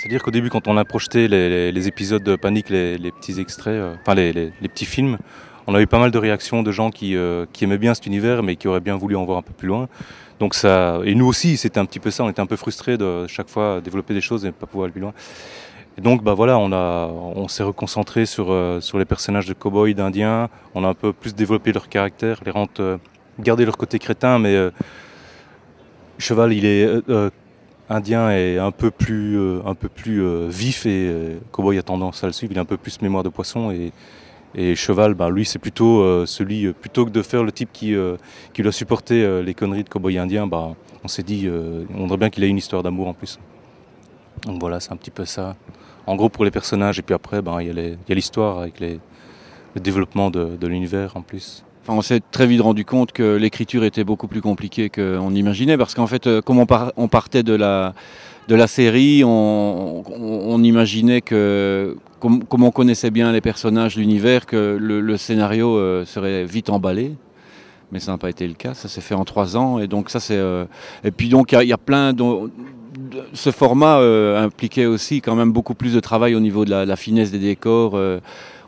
C'est-à-dire qu'au début, quand on a projeté les épisodes de Panique, les petits extraits, enfin les petits films, on a eu pas mal de réactions de gens qui aimaient bien cet univers, mais qui auraient bien voulu en voir un peu plus loin. Donc ça, et nous aussi, c'était un petit peu ça, on était un peu frustrés de chaque fois développer des choses et ne pas pouvoir aller plus loin. Et donc bah voilà, on s'est reconcentré sur les personnages de cow-boys, d'Indiens, on a un peu plus développé leur caractère, garder leur côté crétin, mais Cheval, il est Indien est un peu plus vif et Cowboy a tendance à le suivre, il a un peu plus mémoire de poisson et Cheval, bah, lui c'est plutôt plutôt que de faire le type qui doit supporter les conneries de Cowboy indien, bah, on s'est dit on voudrait bien qu'il ait une histoire d'amour en plus. Donc voilà, c'est un petit peu ça. En gros pour les personnages et puis après bah, il y a l'histoire avec le développement de l'univers en plus. Enfin, on s'est très vite rendu compte que l'écriture était beaucoup plus compliquée qu'on imaginait, parce qu'en fait, comme on partait de la série, on imaginait que, comme on connaissait bien les personnages, l'univers, que le scénario serait vite emballé. Mais ça n'a pas été le cas, ça s'est fait en 3 ans. Et donc ça c'est et puis donc il y a plein ce format impliquait aussi quand même beaucoup plus de travail au niveau de la finesse des décors.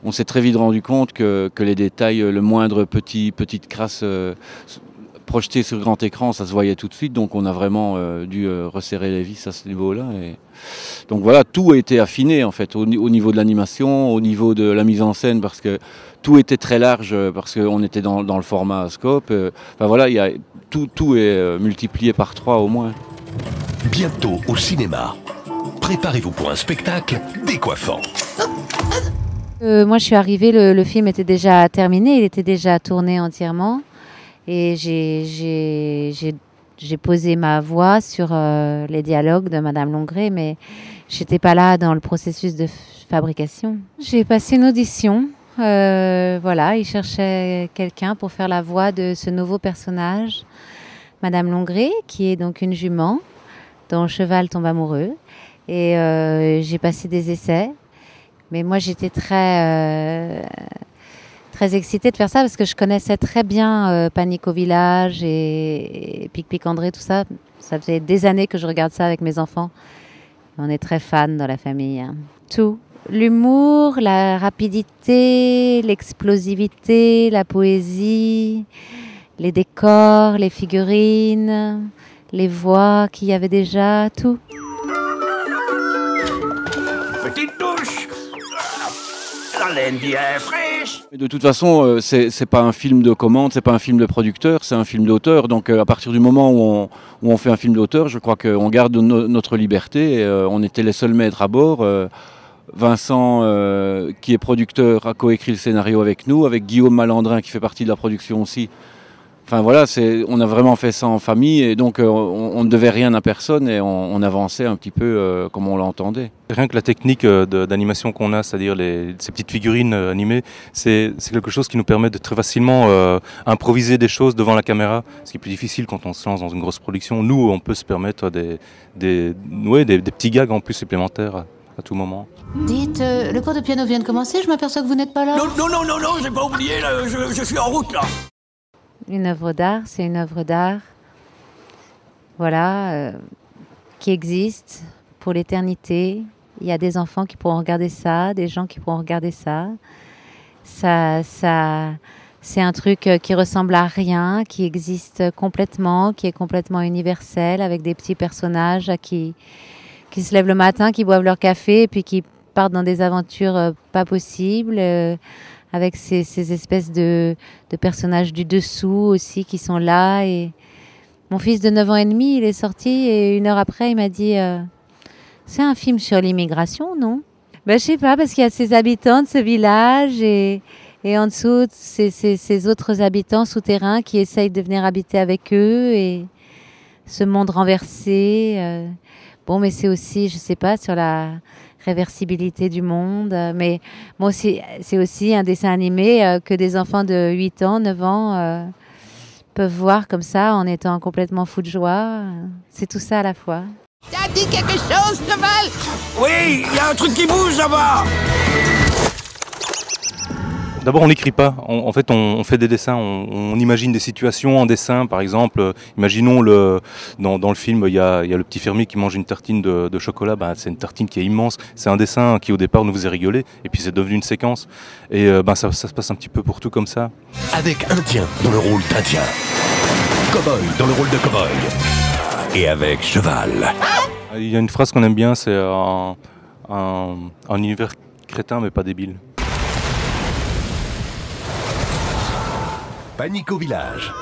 On s'est très vite rendu compte que les détails, le moindre petite crasse projetée sur grand écran, ça se voyait tout de suite. Donc on a vraiment dû resserrer les vis à ce niveau-là. Et donc voilà, tout a été affiné en fait, au niveau de l'animation, au niveau de la mise en scène, parce que tout était très large, parce qu'on était dans le format scope. Enfin voilà, tout est multiplié par 3 au moins. Bientôt au cinéma. Préparez-vous pour un spectacle décoiffant. Moi, je suis arrivée, le film était déjà terminé, il était déjà tourné entièrement. Et j'ai posé ma voix sur les dialogues de Madame Longré, mais je n'étais pas là dans le processus de fabrication. J'ai passé une audition. Voilà, il cherchait quelqu'un pour faire la voix de ce nouveau personnage, Madame Longré, qui est donc une jument dont Cheval tombe amoureux. Et j'ai passé des essais. Mais moi, j'étais très excitée de faire ça parce que je connaissais très bien Panique au village et Pic-Pic André, tout ça. Ça faisait des années que je regarde ça avec mes enfants. On est très fans dans la famille. Hein. Tout. L'humour, la rapidité, l'explosivité, la poésie, les décors, les figurines, les voix qu'il y avait déjà, tout. Petite douche, la laine bien fraîche. De toute façon, c'est pas un film de commande, c'est pas un film de producteur, c'est un film d'auteur. Donc à partir du moment où on fait un film d'auteur, je crois qu'on garde notre liberté. Et, on était les seuls maîtres à bord. Vincent, qui est producteur, a coécrit le scénario avec nous, avec Guillaume Malandrin, qui fait partie de la production aussi. Enfin voilà, on a vraiment fait ça en famille et donc on ne devait rien à personne et on avançait un petit peu comme on l'entendait. Rien que la technique d'animation qu'on a, c'est-à-dire ces petites figurines animées, c'est quelque chose qui nous permet de très facilement improviser des choses devant la caméra, ce qui est plus difficile quand on se lance dans une grosse production. Nous, on peut se permettre des petits gags en plus supplémentaires à tout moment. Dites, le cours de piano vient de commencer, je m'aperçois que vous n'êtes pas là. Non, j'ai pas oublié, là, je suis en route là. Une œuvre d'art, c'est une œuvre d'art, voilà, qui existe pour l'éternité. Il y a des enfants qui pourront regarder ça, des gens qui pourront regarder ça. Ça c'est un truc qui ressemble à rien, qui existe complètement, qui est complètement universel, avec des petits personnages qui se lèvent le matin, qui boivent leur café et puis qui partent dans des aventures pas possibles. Avec ces espèces de personnages du dessous aussi qui sont là. Et mon fils de 9 ans et demi, il est sorti et 1 heure après, il m'a dit c'est un film sur l'immigration, non ? Ben, je sais pas, parce qu'il y a ces habitants de ce village et en dessous, ces autres habitants souterrains qui essayent de venir habiter avec eux et ce monde renversé. Bon, mais c'est aussi, je sais pas, sur la réversibilité du monde, mais moi aussi, c'est aussi un dessin animé que des enfants de 8 ans, 9 ans peuvent voir comme ça en étant complètement fous de joie. C'est tout ça à la fois. T'as dit quelque chose, Cheval ? Oui, il y a un truc qui bouge là-bas. D'abord, on n'écrit pas. En fait, on fait des dessins. On imagine des situations en dessin. Par exemple, imaginons dans le film, il y a le petit fermier qui mange une tartine de chocolat. C'est une tartine qui est immense. C'est un dessin qui, au départ, nous faisait rigoler. Et puis, c'est devenu une séquence. Et ça se passe un petit peu pour tout comme ça. Avec Indien dans le rôle d'Indien. Cowboy dans le rôle de cowboy. Et avec Cheval. Il y a une phrase qu'on aime bien, c'est un univers crétin mais pas débile. Panique au village.